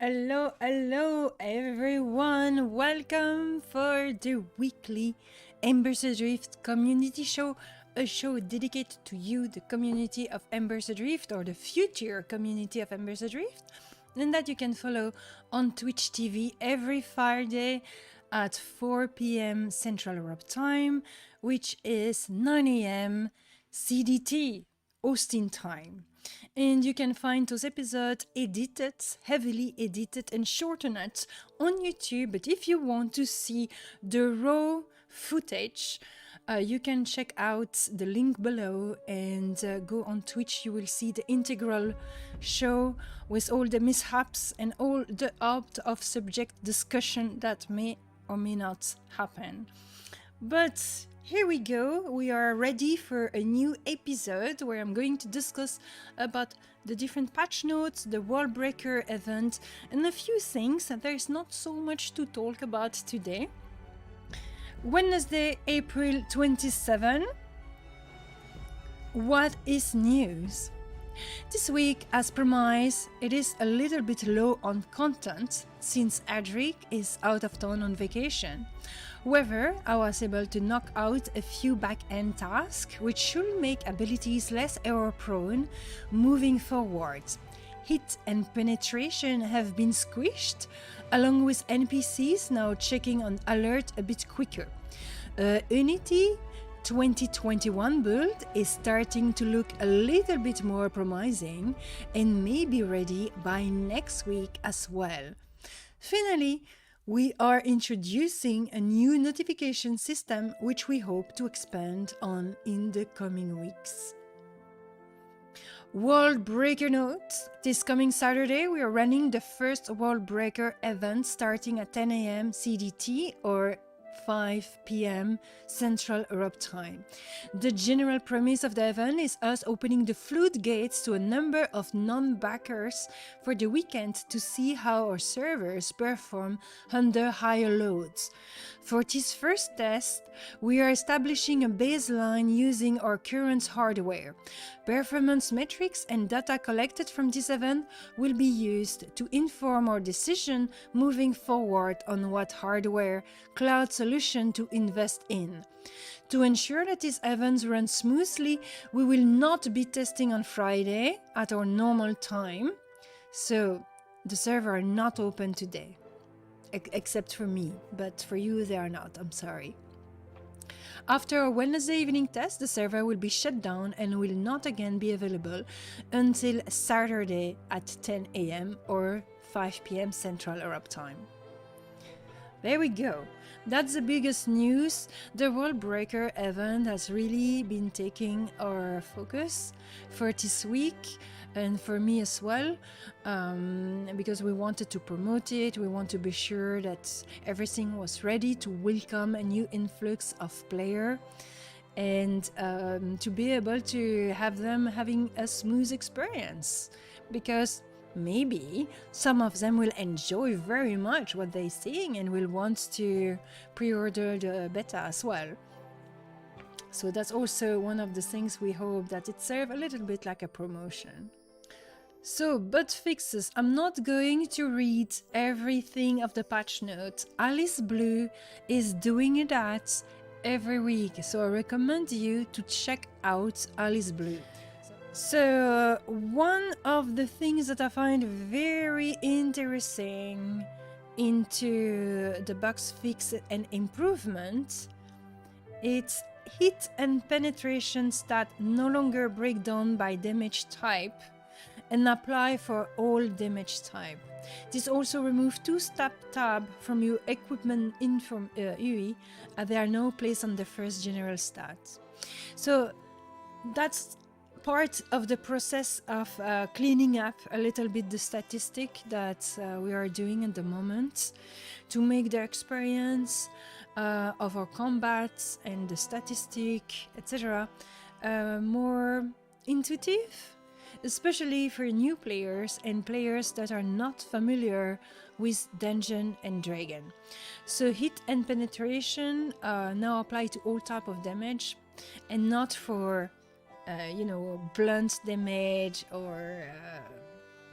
Hello everyone! Welcome for the weekly Embers Adrift community show, a show dedicated to you, the community of Embers Adrift, or the future community of Embers Adrift, and that you can follow on Twitch TV every Friday at 4 p.m. Central Europe time, which is 9 a.m. CDT, Austin time. And you can find those episodes edited, heavily edited and shortened on YouTube. But if you want to see the raw footage, you can check out the link below and go on Twitch. You will see the integral show with all the mishaps and all the out of subject discussion that may or may not happen. But here we go, we are ready for a new episode where I'm going to discuss about the different patch notes, the World Breaker event, and a few things. There's not so much to talk about today. Wednesday, April 27. What is news? This week, as promised, it is a little bit low on content since Adric is out of town on vacation. However, I was able to knock out a few back-end tasks which should make abilities less error-prone moving forward. Hit and penetration have been squished, along with NPCs now checking on alert a bit quicker. Unity 2021 build is starting to look a little bit more promising and may be ready by next week as well. Finally, we are introducing a new notification system which we hope to expand on in the coming weeks. World Breaker note. This coming Saturday we are running the first World Breaker event starting at 10 a.m. CDT or 5 p.m. Central Europe time. The general premise of the event is us opening the floodgates to a number of non-backers for the weekend to see how our servers perform under higher loads. For this first test, we are establishing a baseline using our current hardware. Performance metrics and data collected from this event will be used to inform our decision moving forward on what hardware, cloud solution to invest in. To ensure that these events run smoothly, we will not be testing on Friday at our normal time, so the servers are not open today. Except for me, but for you they are not, I'm sorry. After a Wednesday evening test, the server will be shut down and will not again be available until Saturday at 10 a.m. or 5 p.m. Central Europe time. There we go. That's the biggest news. The World Breaker event has really been taking our focus for this week and for me as well, because we wanted to promote it. We want to be sure that everything was ready to welcome a new influx of players and to be able to have them having a smooth experience, because maybe some of them will enjoy very much what they're seeing and will want to pre-order the beta as well. So that's also one of the things we hope that it serves a little bit like a promotion. So, bug fixes. I'm not going to read everything of the patch notes. Alice Blue is doing that every week, so I recommend you to check out Alice Blue. So, one of the things that I find very interesting into the bugs fix and improvement, it's hit and penetration stat no longer break down by damage type and apply for all damage type. This also removes two stat tab from your equipment info UI, and they are now placed on the first general stat. So that's part of the process of cleaning up a little bit the statistic that we are doing at the moment to make the experience of our combats and the statistic, etc. More intuitive, especially for new players and players that are not familiar with Dungeon and Dragon. So hit and penetration now apply to all type of damage and not for blunt damage or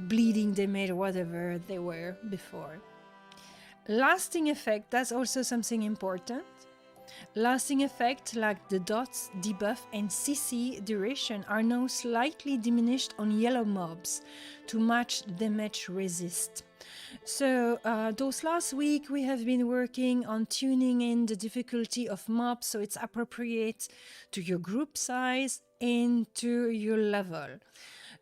bleeding damage, whatever they were before. Lasting effect, that's also something important. Lasting effect like the dots, debuff and CC duration are now slightly diminished on yellow mobs to match damage resist. So those last week we have been working on tuning in the difficulty of mobs so it's appropriate to your group size and to your level.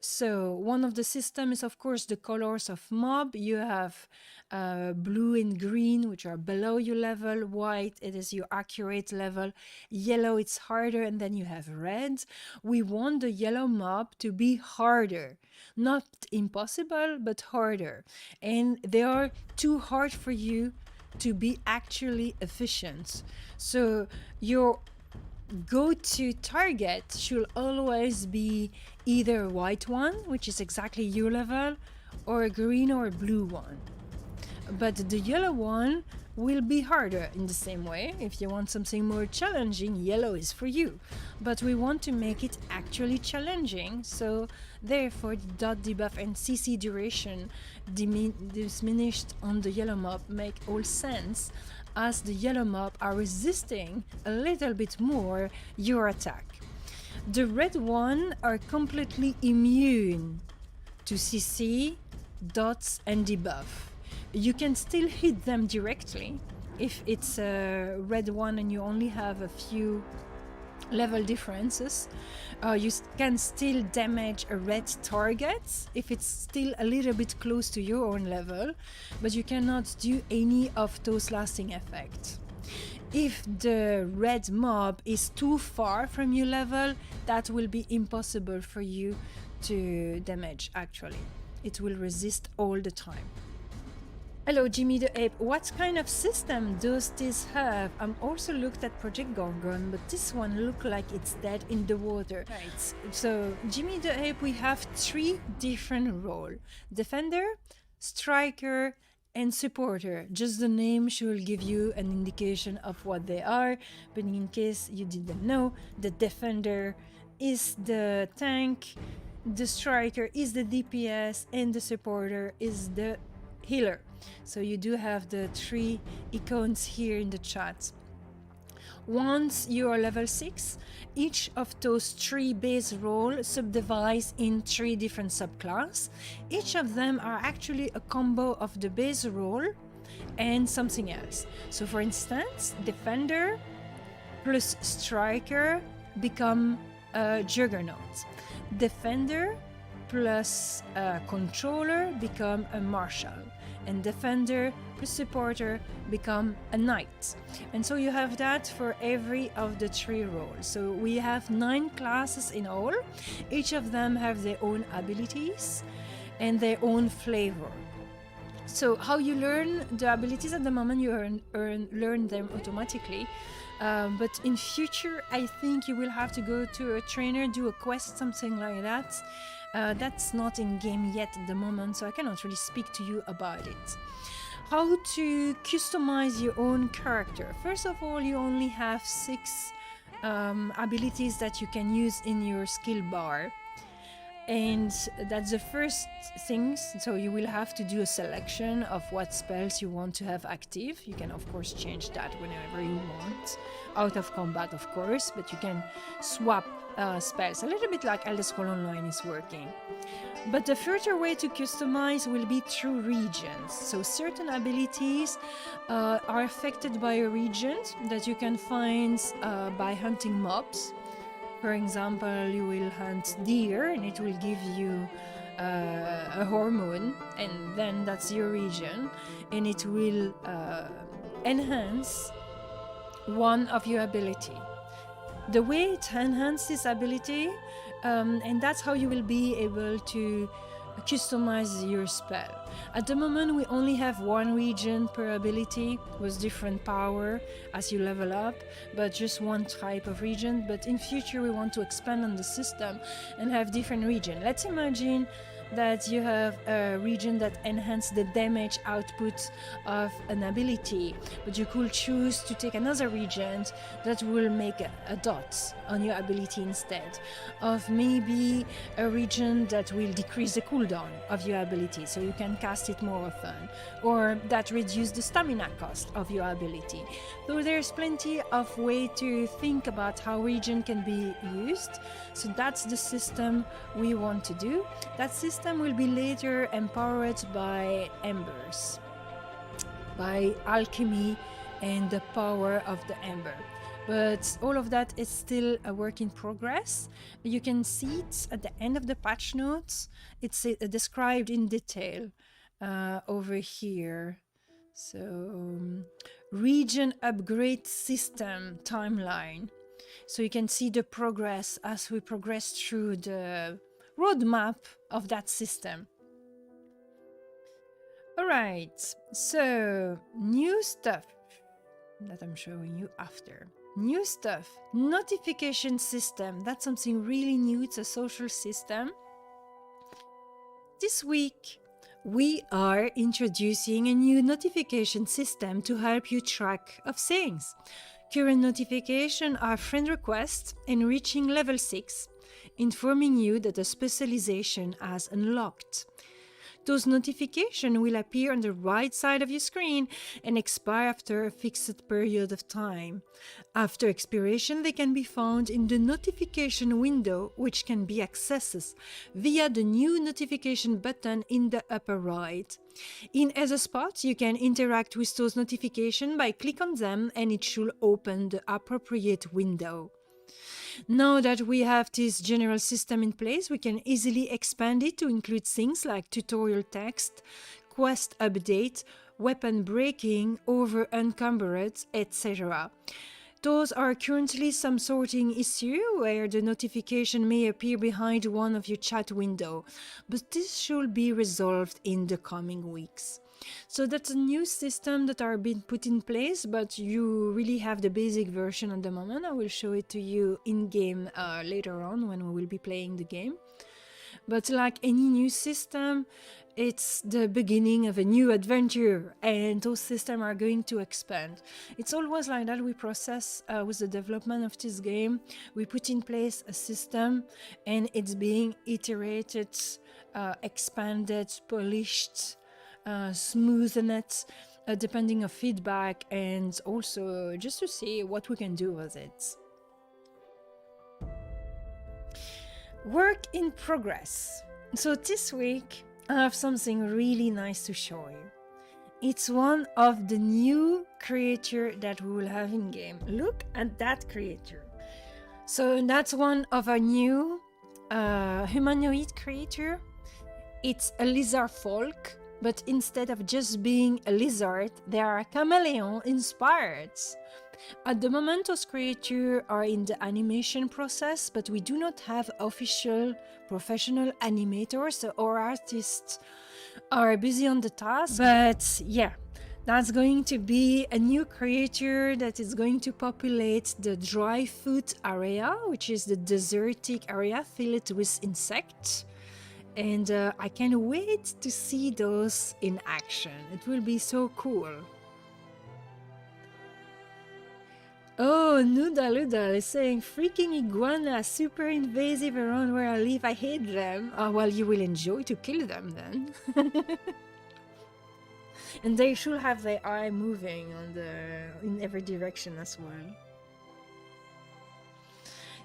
So one of the systems is of course the colors of mob. You have blue and green, which are below your level. White, it is your accurate level. Yellow, it's harder. And then you have red. We want the yellow mob to be harder. Not impossible, but harder. And they are too hard for you to be actually efficient. So your go-to target should always be either a white one, which is exactly your level, or a green or a blue one. But the yellow one will be harder in the same way. If you want something more challenging, yellow is for you. But we want to make it actually challenging, so therefore the dot debuff and CC duration diminished on the yellow mob make all sense, as the yellow mob are resisting a little bit more your attack. The red one are completely immune to CC, dots and debuff. You can still hit them directly if it's a red one and you only have a few level differences. You can still damage a red target if it's still a little bit close to your own level, but you cannot do any of those lasting effects. If the red mob is too far from your level, that will be impossible for you to damage actually. It will resist all the time. Hello Jimmy the Ape, what kind of system does this have? I'm also looked at Project Gorgon, but this one look like it's dead in the water. Right, so Jimmy the Ape, we have 3 different roles: Defender, Striker and Supporter. Just the name should give you an indication of what they are, but in case you didn't know, the Defender is the tank, the Striker is the DPS and the Supporter is the healer. So you do have the 3 icons here in the chat. Once you are level 6, each of those 3 base roles subdivides in 3 different subclasses. Each of them are actually a combo of the base role and something else. So for instance, Defender plus Striker become a Juggernaut. Defender plus Controller become a Marshal. And Defender plus Supporter become a Knight. And so you have that for every of the 3 roles. So we have 9 classes in all. Each of them have their own abilities and their own flavor. So how you learn the abilities at the moment, you learn them automatically. But in future, I think you will have to go to a trainer, do a quest, something like that. That's not in game yet at the moment, so I cannot really speak to you about it. How to customize your own character? First of all, you only have 6 abilities that you can use in your skill bar. And that's the first thing, so you will have to do a selection of what spells you want to have active. You can of course change that whenever you want, out of combat of course, but you can swap spells, a little bit like Elder Scrolls Online is working. But the further way to customize will be through regions. So certain abilities are affected by a region that you can find by hunting mobs. For example, you will hunt deer and it will give you a hormone, and then that's your region, and it will enhance one of your ability. The way it enhances this ability, and that's how you will be able to customize your spell. At the moment we only have 1 region per ability with different power as you level up, but just 1 type of region. But in future we want to expand on the system and have different region. Let's imagine that you have a region that enhances the damage output of an ability, but you could choose to take another region that will make a dot on your ability instead, of maybe a region that will decrease the cooldown of your ability so you can cast it more often, or that reduce the stamina cost of your ability. So there's plenty of way to think about how region can be used. So that's the system we want to do. That system will be later empowered by Embers, by alchemy and the power of the Ember. But all of that is still a work in progress. You can see it at the end of the patch notes. It's described in detail over here. So, region upgrade system timeline. So you can see the progress as we progress through the roadmap of that system. All right, so new stuff that I'm showing you after. New stuff, notification system. That's something really new. It's a social system. This week, we are introducing a new notification system to help you track of things. Current notifications are friend requests and reaching level 6, informing you that a specialization has unlocked. Those notifications will appear on the right side of your screen and expire after a fixed period of time. After expiration, they can be found in the notification window, which can be accessed via the new notification button in the upper right. In other spots, you can interact with those notifications by clicking on them and it should open the appropriate window. Now that we have this general system in place, we can easily expand it to include things like tutorial text, quest update, weapon breaking, over encumbered, etc. Those are currently some sorting issue where the notification may appear behind one of your chat window, but this should be resolved in the coming weeks. So that's a new system that are being put in place, but you really have the basic version at the moment. I will show it to you in game later on when we will be playing the game. But like any new system, it's the beginning of a new adventure, and those systems are going to expand. It's always like that we process with the development of this game. We put in place a system and it's being iterated, expanded, polished, smoothened, depending on feedback, and also just to see what we can do with it. Work in progress. So this week I have something really nice to show you. It's one of the new creatures that we will have in game. Look at that creature. So that's one of our new humanoid creature. It's a lizard folk, but instead of just being a lizard, they are chameleon inspired. At the moment, those creatures are in the animation process, but we do not have official professional animators, so our artists are busy on the task. But yeah, that's going to be a new creature that is going to populate the dry food area, which is the desertic area filled with insects. And I can't wait to see those in action. It will be so cool. Oh, Noodle is saying, freaking iguana, super invasive around where I live, I hate them. Oh, well, you will enjoy to kill them then. And they should have their eye moving in every direction as well.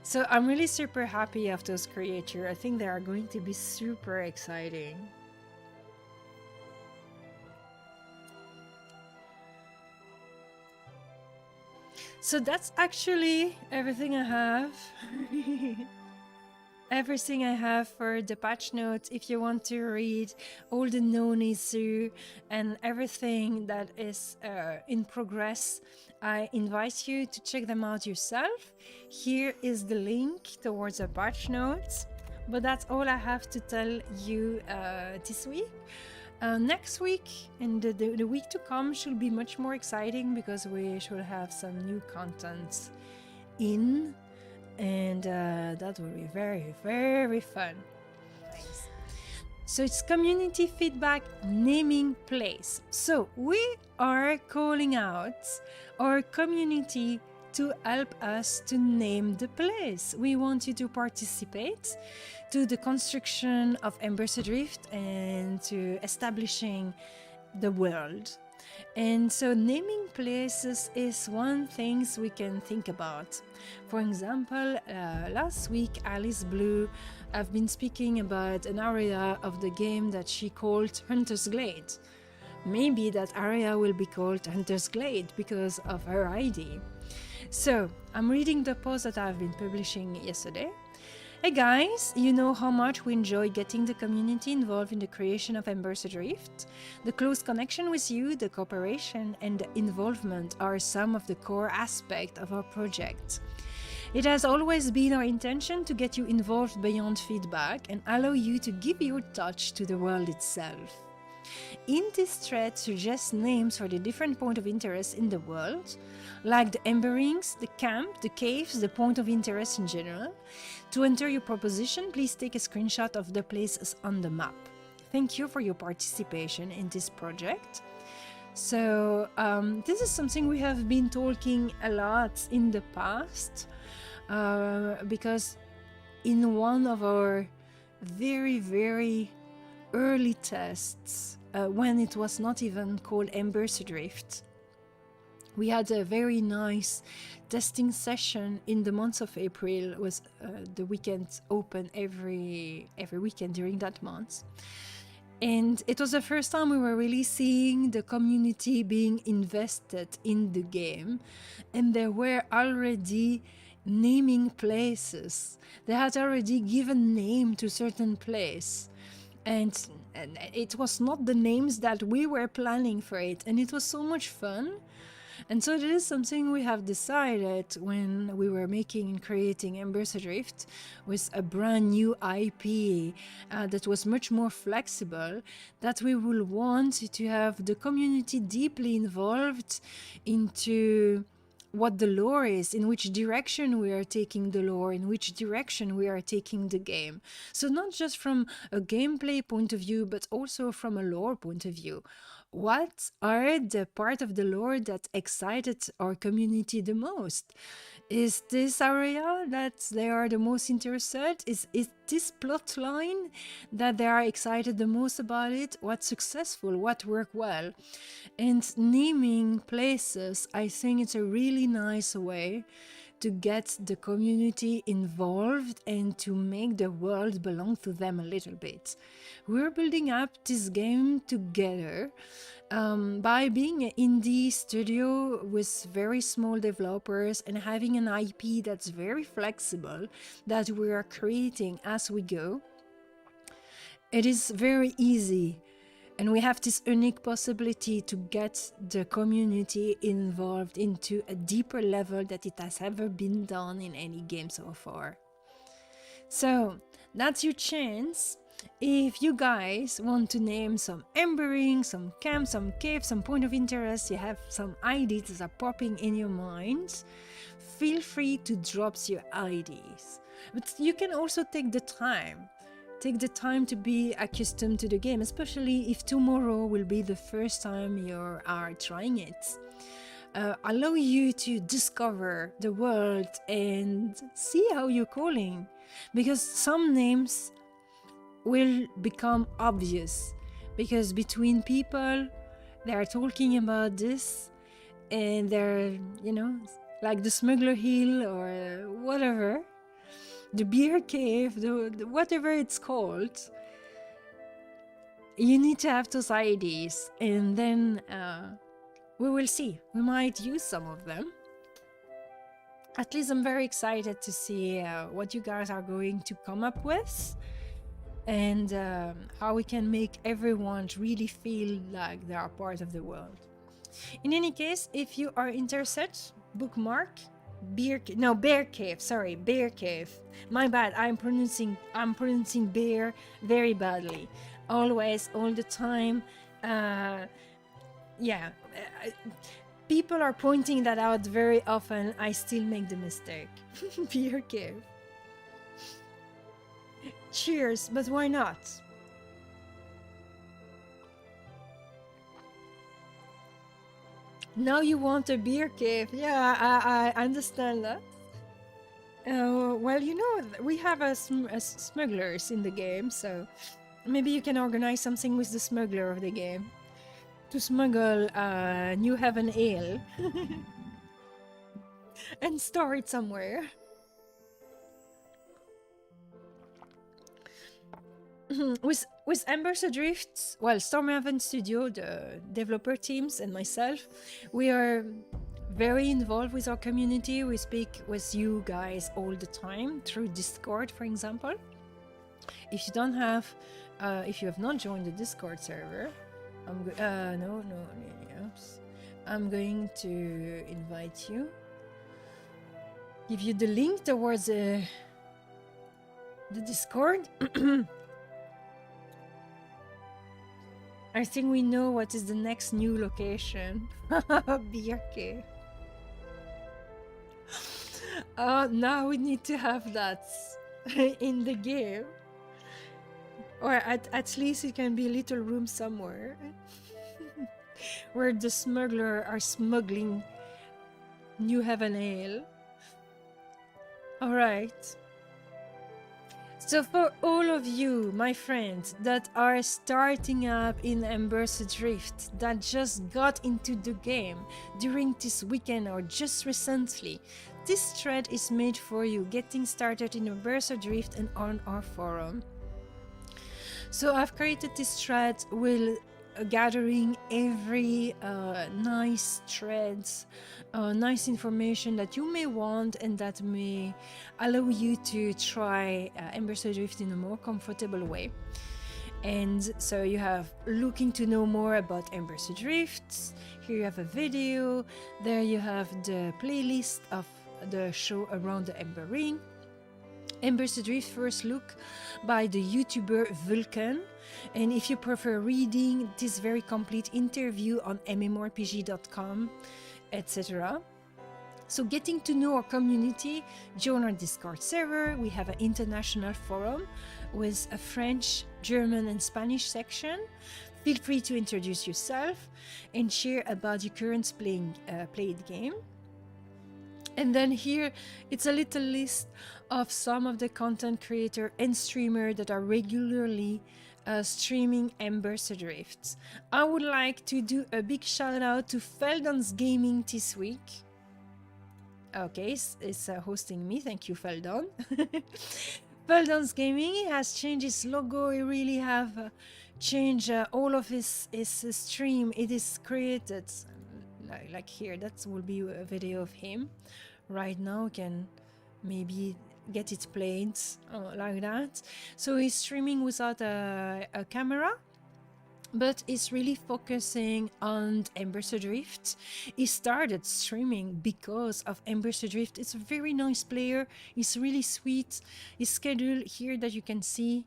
So I'm really super happy of those creatures. I think they are going to be super exciting. So that's actually everything I have. Everything I have for the patch notes. If you want to read all the known issue and everything that is in progress, I invite you to check them out yourself. Here is the link towards the patch notes. But that's all I have to tell you this week. Next week and the week to come should be much more exciting because we should have some new content in, and that will be very, very fun. So it's community feedback naming place. So we are calling out our community to help us to name the place. We want you to participate to the construction of Embers Adrift and to establishing the world. And so naming places is one thing we can think about. For example, last week Alice Blue have been speaking about an area of the game that she called Hunter's Glade. Maybe that area will be called Hunter's Glade because of her ID. So I'm reading the post that I've been publishing yesterday. Hey guys, you know how much we enjoy getting the community involved in the creation of Embers Adrift? The close connection with you, the cooperation and the involvement are some of the core aspects of our project. It has always been our intention to get you involved beyond feedback and allow you to give your touch to the world itself. In this thread suggests names for the different points of interest in the world, like the emberings, the camp, the caves, the point of interest in general. To enter your proposition, please take a screenshot of the places on the map. Thank you for your participation in this project. So this is something we have been talking a lot in the past, because in one of our very early tests, when it was not even called Embers Adrift, we had a very nice testing session in the month of April. Was the weekend open every weekend during that month, and it was the first time we were really seeing the community being invested in the game, and there were already naming places. They had already given name to certain place. And it was not the names that we were planning for it, and it was so much fun. And so this is something we have decided when we were making and creating Embers Adrift with a brand new IP that was much more flexible, that we will want to have the community deeply involved into what the lore is, in which direction we are taking the lore, in which direction we are taking the game. So not just from a gameplay point of view, but also from a lore point of view. What are the part of the lore that excited our community the most? Is this area that they are the most interested? Is this plot line that they are excited the most about it? What's successful? What worked well? And naming places, I think it's a really nice way to get the community involved and to make the world belong to them a little bit. We're building up this game together by being an indie studio with very small developers and having an IP that's very flexible that we are creating as we go. It is very easy. And we have this unique possibility to get the community involved into a deeper level that it has ever been done in any game so far. So that's your chance. If you guys want to name some embering, some camp, some cave, some point of interest, you have some ideas that are popping in your minds, feel free to drop your ideas. But you can also take the time. Take the time to be accustomed to the game, especially if tomorrow will be the first time you are trying it. Allow you to discover the world and see how you're calling, because some names will become obvious, because between people they are talking about this and they're, like the Smuggler Hill or whatever, the beer cave, the whatever it's called. You need to have those ideas, and then we will see. We might use some of them. At least I'm very excited to see what you guys are going to come up with, and how we can make everyone really feel like they are part of the world. In any case, if you are interested, bookmark bear cave. My bad. I'm pronouncing bear very badly. Always, all the time. People are pointing that out very often. I still make the mistake. Bear cave. Cheers, but why not? Now you want a beer cave. Yeah, I understand that. Well, you know, we have smugglers in the game, so maybe you can organize something with the smuggler of the game to smuggle New Heaven Ale and store it somewhere. With Embers Adrift, well, Stormhaven Studio, the developer teams, and myself, we are very involved with our community. We speak with you guys all the time through Discord, for example. If you don't have, if you have not joined the Discord server, I'm going to invite you. Give you the link towards the Discord. I think we know what is the next new location. Beer cave. Now we need to have that in the game. Or at least it can be a little room somewhere where the smuggler are smuggling New Heaven Ale. Alright. So for all of you, my friends, that are starting up in Embers Adrift, that just got into the game during this weekend or just recently, this thread is made for you, getting started in Embers Adrift and on our forum. So I've created this thread with gathering every nice threads, nice information that you may want and that may allow you to try Embers Adrift in a more comfortable way. And so you have looking to know more about Embers Adrift. Here you have a video. There you have the playlist of the show around the Ember Ring. Embers Adrift first look by the YouTuber Vulcan. And if you prefer reading this very complete interview on MMORPG.com, etc. So getting to know our community, join our Discord server. We have an international forum with a French, German and Spanish section. Feel free to introduce yourself and share about your current played game. And then here, it's a little list of some of the content creator and streamer that are regularly streaming Embers Adrift. I would like to do a big shout out to Feldon's Gaming this week. Okay, it's hosting me. Thank you, Feldon. Feldon's Gaming has changed his logo. He really have changed all of his stream. It is created like here. That will be a video of him. Right now, you can maybe get it played like that. So he's streaming without a camera, but he's really focusing on Embers Adrift. He started streaming because of Embers Adrift. It's a very nice player. He's really sweet. His schedule here that you can see,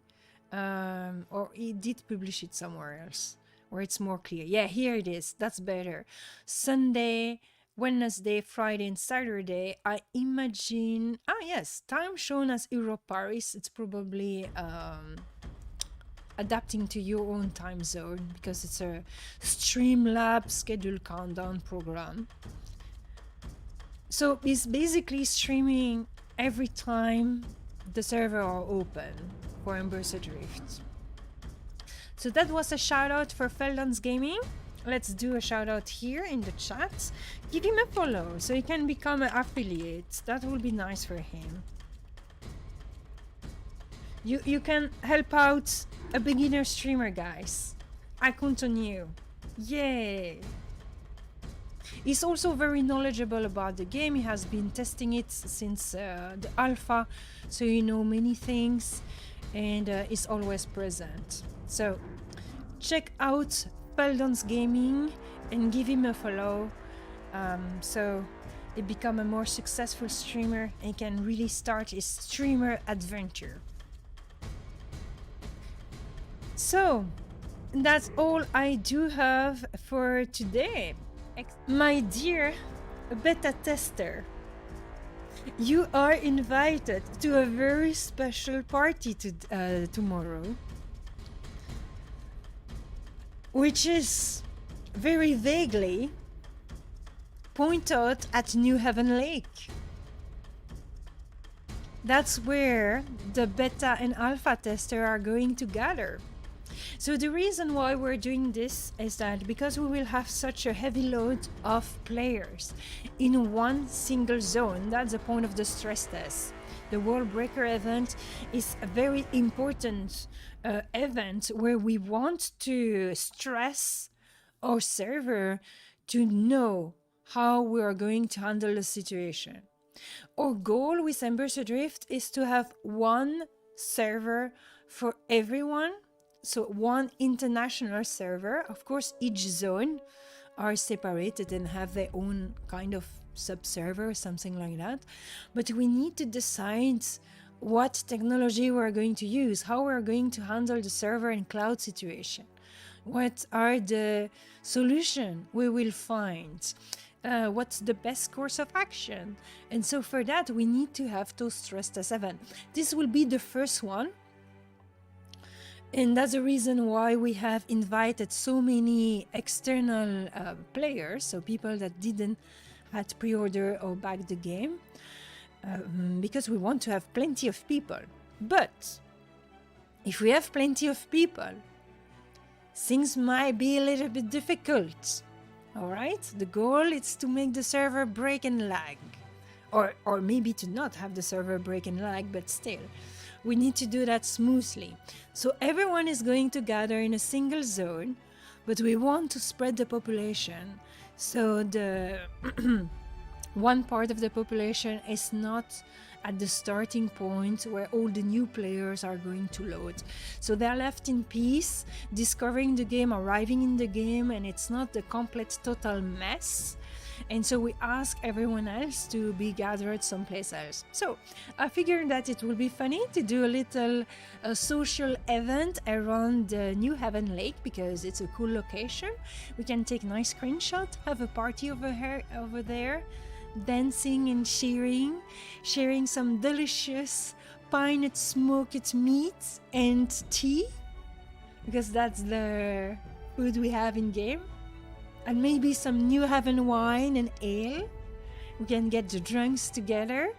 or he did publish it somewhere else where it's more clear. Yeah, here it is. That's better. Sunday, Wednesday, Friday, and Saturday, I imagine... Ah, yes, time shown as Europe Paris. It's probably adapting to your own time zone because it's a Streamlabs schedule countdown program. So it's basically streaming every time the server are open for Embers Adrift. So that was a shout out for Feldon's Gaming. Let's do a shout out here in the chat. Give him a follow so he can become an affiliate. That will be nice for him. You can help out a beginner streamer, guys. I count on you. Yay! He's also very knowledgeable about the game. He has been testing it since the alpha, so you know many things, and is always present. So check out Feldon's Gaming and give him a follow, so he become a more successful streamer and can really start his streamer adventure. So that's all I do have for today. My dear beta tester, you are invited to a very special party tomorrow, which is very vaguely point out at New Haven Lake. That's where the beta and alpha tester are going to gather. So the reason why we're doing this is that because we will have such a heavy load of players in one single zone, that's the point of the stress test. The World Breaker event is a very important event where we want to stress our server to know how we are going to handle the situation. Our goal with Embers Adrift is to have one server for everyone. So one international server. Of course, each zone are separated and have their own kind of sub-server, something like that. But we need to decide what technology we're going to use, how we're going to handle the server and cloud situation. What are the solutions we will find? What's the best course of action? And so for that, we need to have those stress test events. This will be the first one. And that's the reason why we have invited so many external players, so people that didn't had pre-order or back the game, because we want to have plenty of people. But if we have plenty of people, things might be a little bit difficult. All right, the goal is to make the server break and lag, or maybe to not have the server break and lag, but still. We need to do that smoothly. So everyone is going to gather in a single zone, but we want to spread the population. So the one part of the population is not at the starting point where all the new players are going to load. So they're left in peace, discovering the game, arriving in the game, and it's not the complete total mess. And so we ask everyone else to be gathered someplace else. So I figured that it would be funny to do a little social event around the New Haven Lake because it's a cool location. We can take nice screenshots, have a party over there, dancing and sharing some delicious pine and smoked meat and tea, because that's the food we have in game. And maybe some New Haven wine and ale. We can get the drunks together.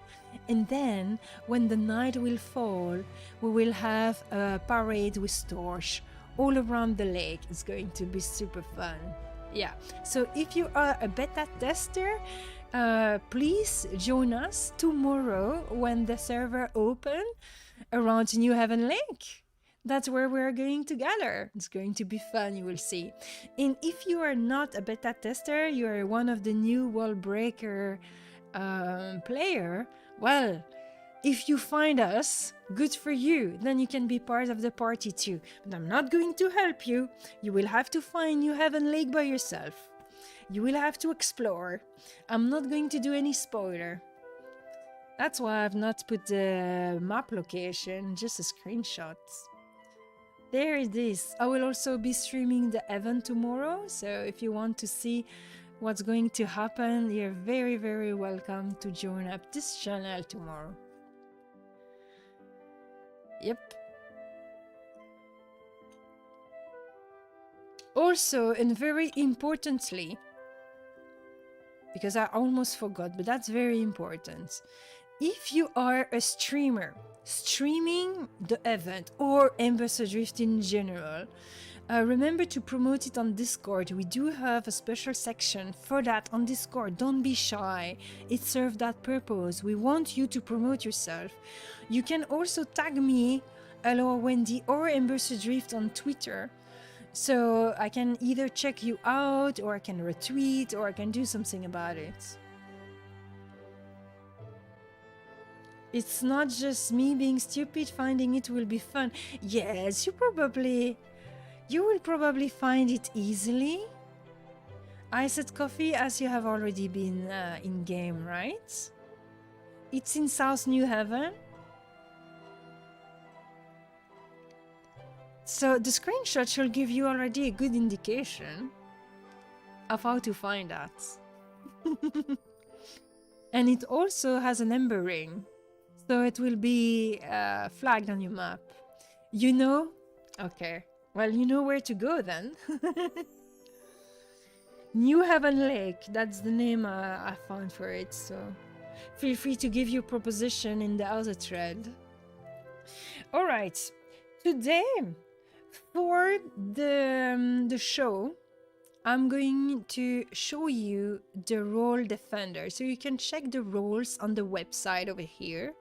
And then, when the night will fall, we will have a parade with torch all around the lake. It's going to be super fun. Yeah, so if you are a beta tester, please join us tomorrow when the server open around New Haven Lake. That's where we're going to gather. It's going to be fun, you will see. And if you are not a beta tester, you are one of the new World Breaker player, well, if you find us, good for you. Then you can be part of the party too. But I'm not going to help you. You will have to find New Haven Lake by yourself. You will have to explore. I'm not going to do any spoiler. That's why I've not put the map location, just the screenshots. There it is. I will also be streaming the event tomorrow, so if you want to see what's going to happen, you're very, very welcome to join up this channel tomorrow. Yep. Also, and very importantly, because I almost forgot, but that's very important. If you are a streamer, streaming the event or Embers Adrift in general, remember to promote it on Discord. We do have a special section for that on Discord. Don't be shy. It serves that purpose. We want you to promote yourself. You can also tag me, Elloa Wendy, or Embers Adrift on Twitter. So I can either check you out, or I can retweet, or I can do something about it. It's not just me being stupid, finding it will be fun. Yes, you will probably find it easily. Iced coffee, as you have already been in game, right? It's in South New Haven. So the screenshot should give you already a good indication of how to find that. And it also has an ember ring. So it will be flagged on your map. You know? Okay. Well, you know where to go then. New Haven Lake, that's the name I found for it, so feel free to give your proposition in the other thread. All right, today for the show, I'm going to show you the role defender. So you can check the roles on the website over here.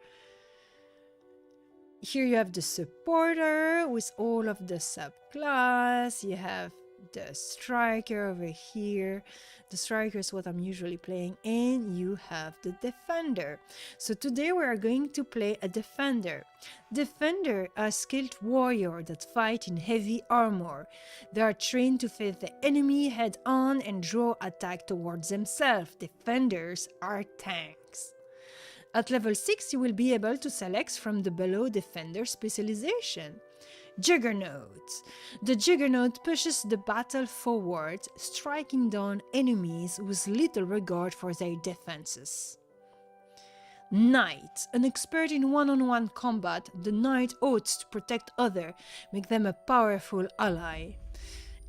Here you have the supporter with all of the subclass. You have the striker over here. The striker is what I'm usually playing, and you have the defender. So today we are going to play a defender. Defender are skilled warrior that fight in heavy armor. They are trained to face the enemy head on and draw attack towards themselves. Defenders are tanks. At level 6, you will be able to select from the below defender specialization. Juggernaut. The Juggernaut pushes the battle forward, striking down enemies with little regard for their defenses. Knight. An expert in one-on-one combat, the Knight ought to protect others, make them a powerful ally.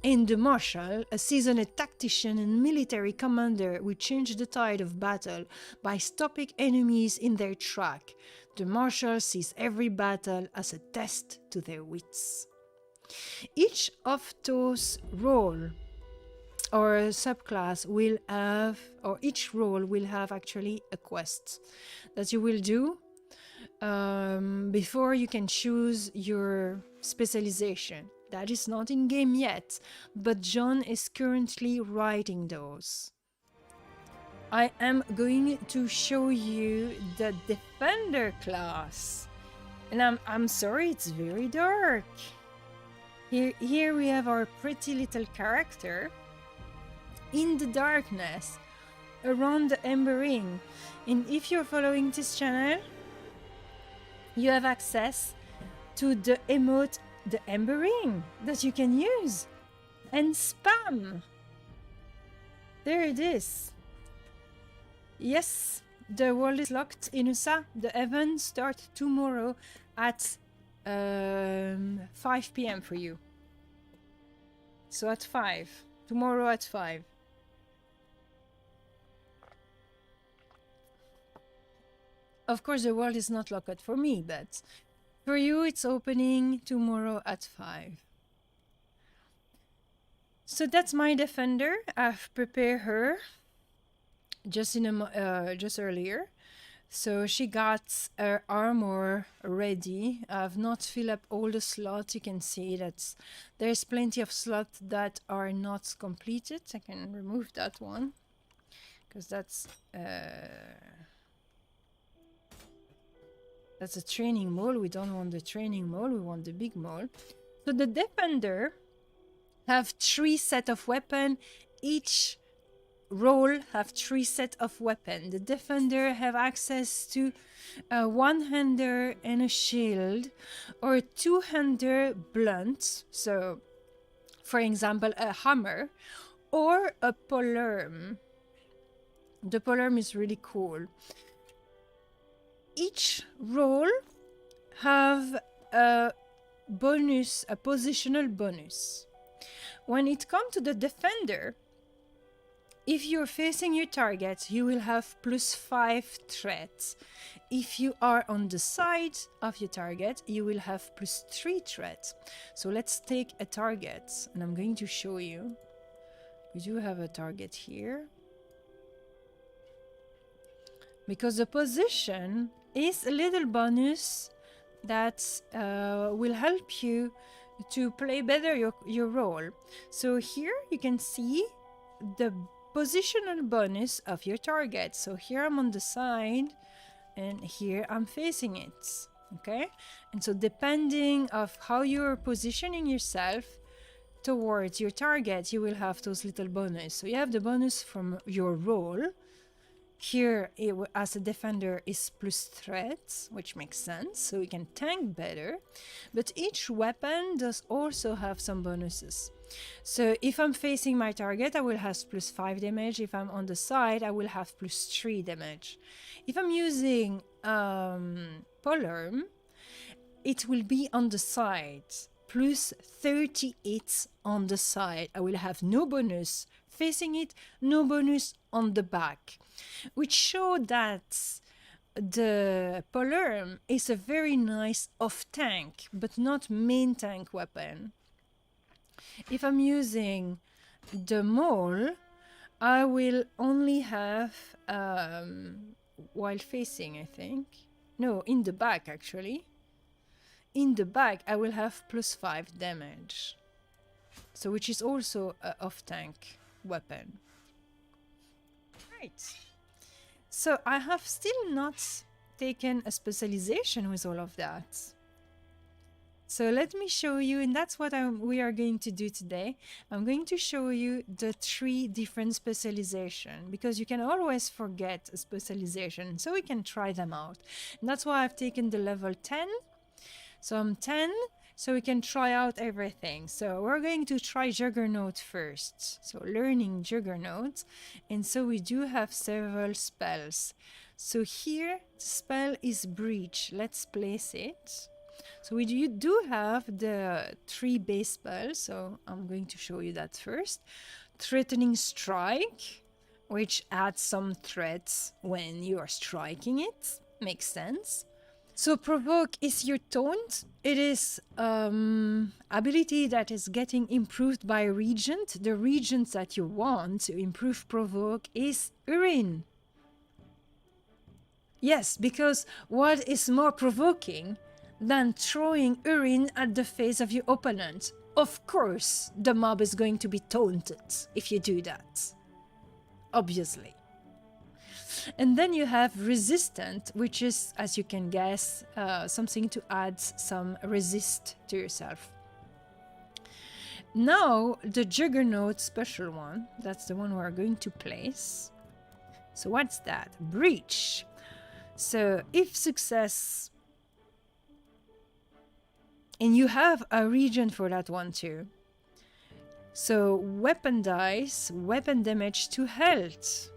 And the Marshal, a seasoned tactician and military commander who change the tide of battle by stopping enemies in their track. The Marshal sees every battle as a test to their wits. Each of those role or subclass will have, or each role will have actually a quest that you will do before you can choose your specialization. That is not in game yet, but John is currently writing those. I am going to show you the defender class. And I'm sorry, it's very dark. Here we have our pretty little character in the darkness around the Ember Ring. And if you're following this channel, you have access to the emote, the Ember Ring, that you can use and spam. There it is. Yes, the world is locked in USA. The event starts tomorrow at 5 p.m. for you. So at 5. Tomorrow at 5. Of course, the world is not locked for me, but for you, it's opening tomorrow at 5. So that's my defender. I've prepared her just earlier. So she got her armor ready. I've not filled up all the slots. You can see that there's plenty of slots that are not completed. I can remove that one because that's a training mall. We don't want the training mall. We want the big mall. So the defender have 3 sets of weapon. Each role have 3 sets of weapon. The defender have access to a one-hander and a shield, or a two-hander blunt. So, for example, a hammer or a polearm. The polearm is really cool. Each role have a bonus, a positional bonus. When it comes to the defender, if you're facing your target, you will have +5 threat. If you are on the side of your target, you will have +3 threat. So let's take a target, and I'm going to show you. We do have a target here. Because the position is a little bonus that will help you to play better your role. So here you can see the positional bonus of your target. So here I'm on the side and here I'm facing it. Okay, and so depending of how you're positioning yourself towards your target, you will have those little bonus. So you have the bonus from your role. Here, as a defender, is +3 threat, which makes sense, so we can tank better. But each weapon does also have some bonuses. So if I'm facing my target, I will have +5 damage. If I'm on the side, I will have +3 damage. If I'm using polearm, it will be on the side, +38 on the side. I will have no bonus, facing it, no bonus on the back, which show that the polearm is a very nice off-tank, but not main tank weapon. If I'm using the maul, I will only have, while facing, I think. No, in the back, actually. In the back, I will have +5 damage. So, which is also a off-tank weapon. Right. So, I have still not taken a specialization with all of that. So let me show you, and that's what we are going to do today. I'm going to show you the 3 different specializations, because you can always forget a specialization, so we can try them out. And that's why I've taken the level 10. So I'm 10, so we can try out everything. So we're going to try Juggernaut first. So learning Juggernaut. And so we do have several spells. So here, the spell is Breach. Let's place it. So we do have the 3 base spells, so I'm going to show you that first. Threatening Strike, which adds some threats when you are striking it. Makes sense. So Provoke is your taunt. It is ability that is getting improved by regent. The regent that you want to improve Provoke is Urine. Yes, because what is more provoking than throwing urine at the face of your opponent? Of course, the mob is going to be taunted if you do that. Obviously. And then you have Resistant, which is, as you can guess, something to add some resist to yourself. Now, the Juggernaut special one, that's the one we're going to place. So what's that? Breach. So if success... And you have a region for that one too. So weapon dice, weapon damage to health.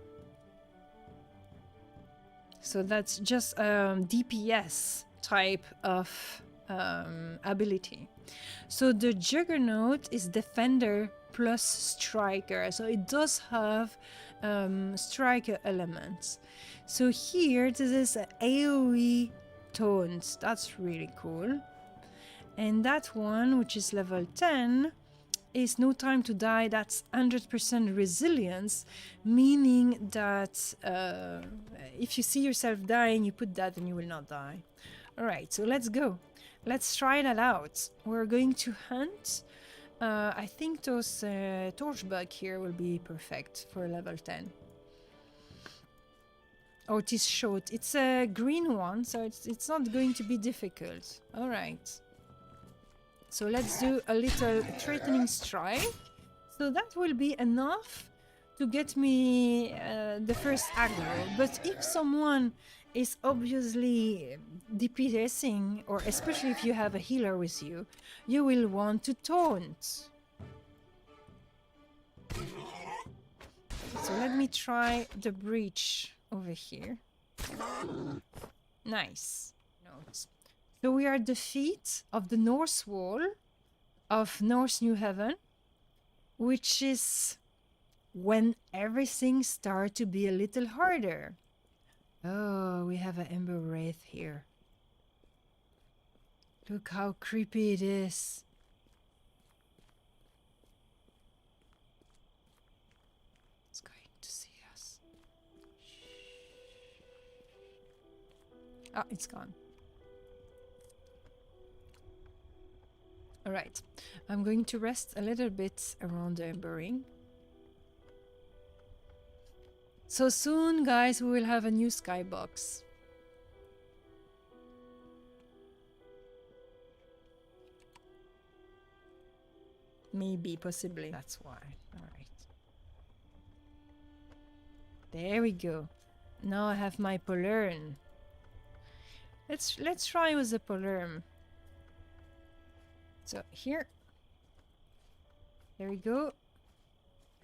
So that's just DPS type of ability. So the Juggernaut is Defender plus Striker. So it does have Striker elements. So here this is an AoE taunt. That's really cool. And that one, which is level 10, is No Time to Die. That's 100% resilience, meaning that if you see yourself dying, you put that and you will not die. Alright, so let's go. Let's try that out. We're going to hunt. I think those torchbug here will be perfect for level 10. Oh, it is short. It's a green one, so it's not going to be difficult. Alright. So let's do a little Threatening Strike. So that will be enough to get me the first aggro. But if someone is obviously DPSing, or especially if you have a healer with you, you will want to taunt. So let me try the Breach over here. Nice. Notes. So we are at the feet of the North Wall of North New Haven, which is when everything starts to be a little harder. Oh, we have an Ember Wraith here. Look how creepy it is. It's going to see us. Oh, it's gone. Alright, I'm going to rest a little bit around the Ember Ring. So soon, guys, we will have a new skybox. Maybe, possibly. That's why. Alright. There we go. Now I have my Polearm. Let's try with the Polearm. So here, there we go.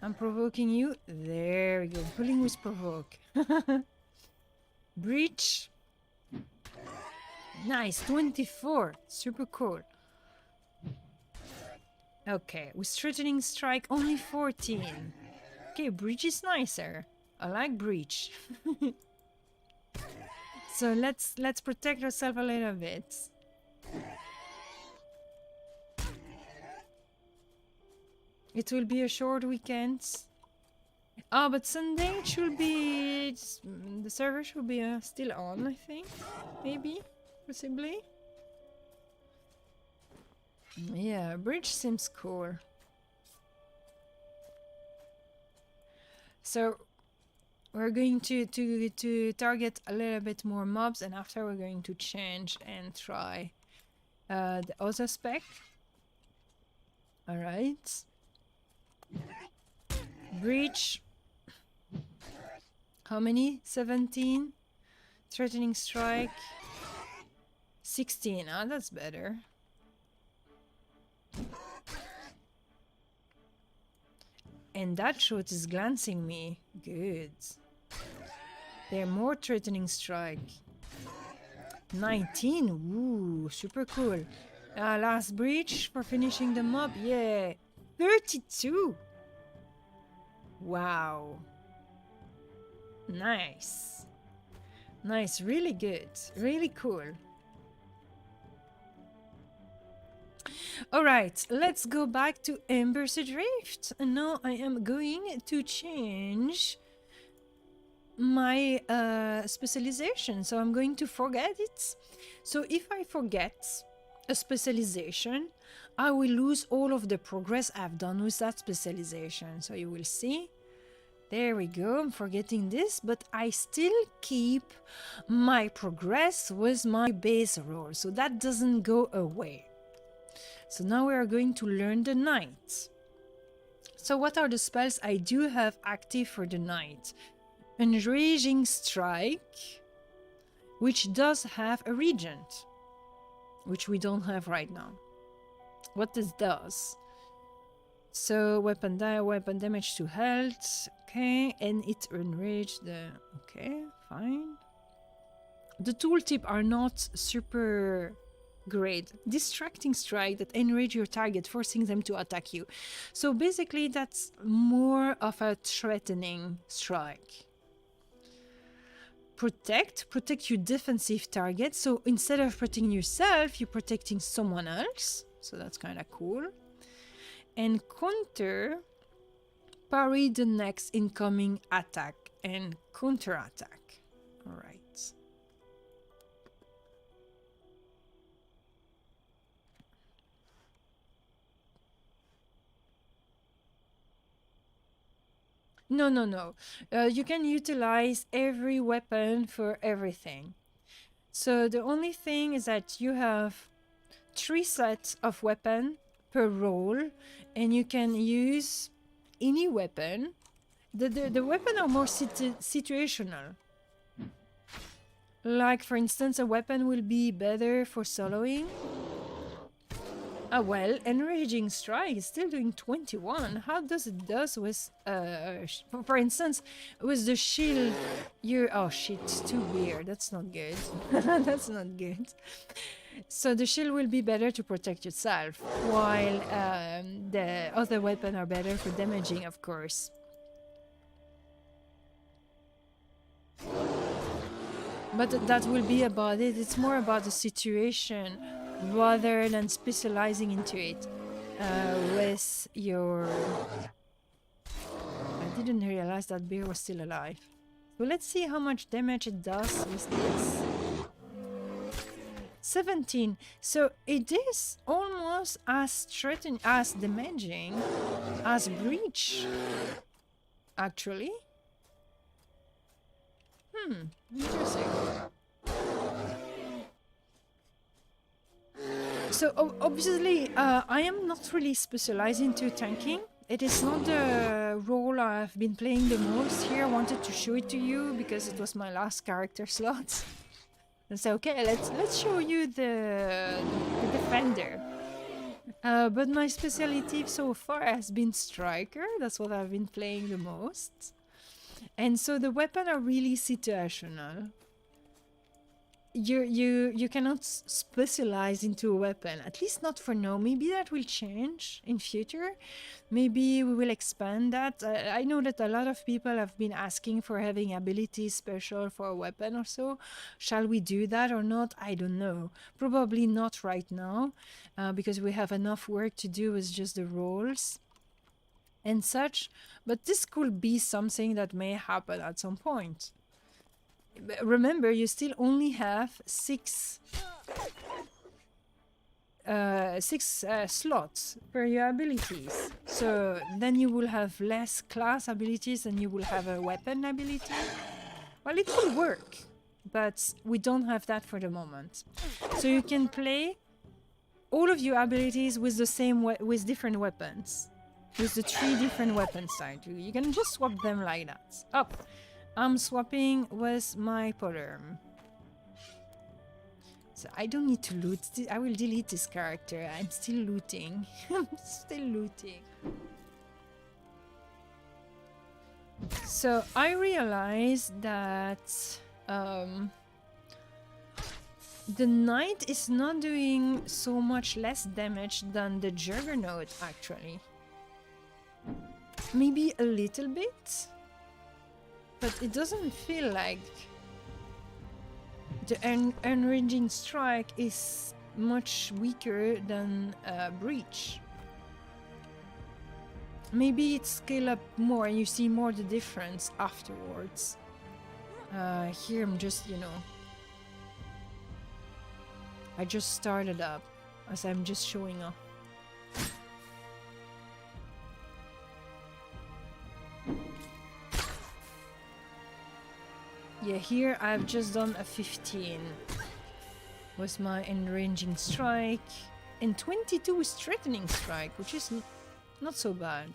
I'm provoking you. There we go. Pulling with Provoke. Breach. Nice, 24. Super cool. Okay, with Threatening Strike, only 14. Okay, breach is nicer. I like breach. So let's protect ourselves a little bit. It will be a short weekend. Oh, but Sunday should be... the server should be still on, I think. Maybe. Possibly. Yeah, bridge seems cool. So we're going to target a little bit more mobs, and after we're going to change and try the other spec. All right. Breach. How many? 17. Threatening strike. 16. Ah, that's better. And that shot is glancing me. Good. They're more threatening strike. 19. Ooh, super cool. Last breach for finishing the mob. Yeah. 32. Wow. Nice. Nice. Really good. Really cool. Alright, let's go back to Embers Adrift. And now I am going to change my specialization. So I'm going to forget it. So if I forget a specialization, I will lose all of the progress I've done with that specialization. So you will see. There we go, I'm forgetting this, but I still keep my progress with my base role. So that doesn't go away. So now we are going to learn the night. So what are the spells I do have active for the night? Enraging Strike, which does have a regent, which we don't have right now. What this does? So weapon damage to health, okay, and it enrage the, okay, fine. The tooltip are not super great. Distracting strike that enrage your target, forcing them to attack you. So basically that's more of a threatening strike. Protect your defensive target. So instead of protecting yourself, you're protecting someone else. So that's kind of cool. And counter, parry the next incoming attack and counter attack. All right. No. You can utilize every weapon for everything. So the only thing is that you have 3 sets of weapon per role, and you can use any weapon. The weapon are more situational. Like for instance, a weapon will be better for soloing. Well, Enraging Strike is still doing 21. How does it does with, for instance, with the shield, you're, oh shit, it's too weird. That's not good. That's not good. So the shield will be better to protect yourself, while the other weapon are better for damaging, of course. But that will be about it. It's more about the situation rather than specializing into it with your... I didn't realize that bear was still alive. So let's see how much damage it does with this. 17. So it is almost as threatening, as damaging as breach, actually. Interesting. So obviously, I am not really specialized into tanking. It is not the role I've been playing the most here. I wanted to show it to you because it was my last character slot. And so okay, let's show you the defender. But my specialty so far has been striker. That's what I've been playing the most. And so the weapons are really situational. you cannot specialize into a weapon, at least not for now. Maybe that will change in future. Maybe we will expand that. I know that a lot of people have been asking for having abilities special for a weapon or so. Shall we do that or not? I don't know. Probably not right now, because we have enough work to do with just the roles and such. But this could be something that may happen at some point. Remember, you still only have six slots for your abilities. So then you will have less class abilities and you will have a weapon ability. Well, it will work, but we don't have that for the moment. So you can play all of your abilities with the same with different weapons, with the 3 different weapon styles. You can just swap them like that. Up. I'm swapping with my polearm. So I don't need to loot. I will delete this character. I'm still looting. I'm still looting. So I realized that the knight is not doing so much less damage than the juggernaut, actually. Maybe a little bit, but it doesn't feel like the unranging strike is much weaker than breach. Maybe it scale up more and you see more the difference afterwards. Here I'm just, you know, I just started up as I'm just showing up. Yeah, here I've just done a 15 with my enraging strike and 22 with threatening strike, which is not so bad.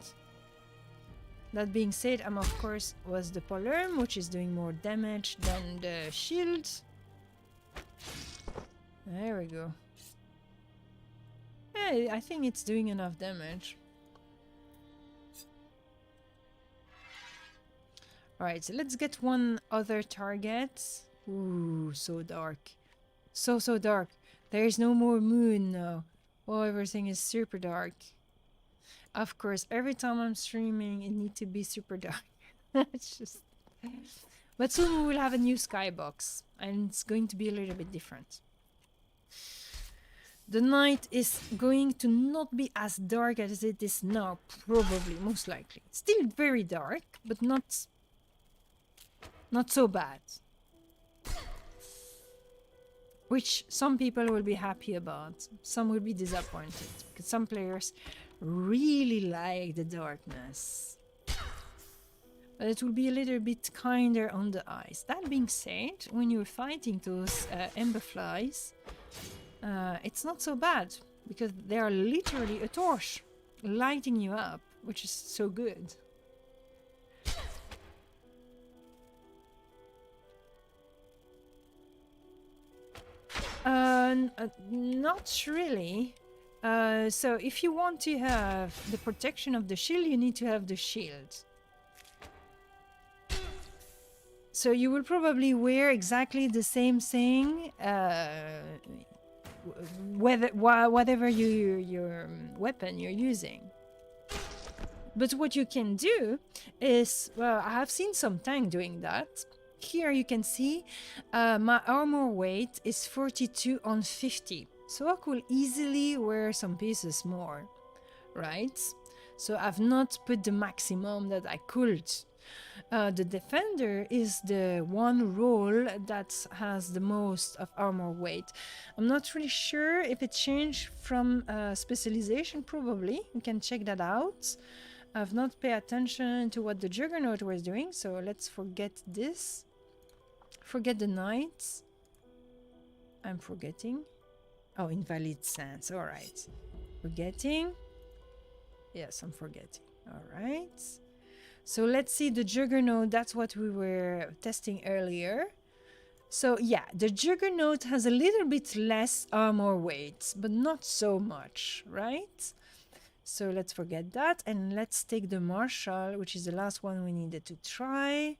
That being said, I'm of course was the polearm, which is doing more damage than the shield. There we go. Yeah, I think it's doing enough damage. Alright, so let's get one other target. Ooh, so dark. So dark. There's no more moon now. Oh, everything is super dark. Of course, every time I'm streaming, it needs to be super dark. It's just... But soon we will have a new skybox, and it's going to be a little bit different. The night is going to not be as dark as it is now, probably, most likely. Still very dark, but not so bad. Which some people will be happy about, some will be disappointed, because some players really like the darkness. But it will be a little bit kinder on the eyes. That being said, when you're fighting those ember flies, it's not so bad, because they are literally a torch lighting you up, which is so good. Not really. So if you want to have the protection of the shield, you need to have the shield. So you will probably wear exactly the same thing, whatever your weapon you're using. But what you can do is, well, I have seen some tank doing that. Here you can see my armor weight is 42 on 50. So I could easily wear some pieces more, right? So I've not put the maximum that I could. The defender is the one role that has the most of armor weight. I'm not really sure if it changed from specialization, probably. We can check that out. I've not paid attention to what the Juggernaut was doing, so let's forget this. Forget the knights. I'm forgetting. Oh, invalid sense. All right. Forgetting. Yes, I'm forgetting. All right. So let's see the Juggernaut. That's what we were testing earlier. So yeah, the Juggernaut has a little bit less armor weight, but not so much, right? So let's forget that and let's take the Marshal, which is the last one we needed to try.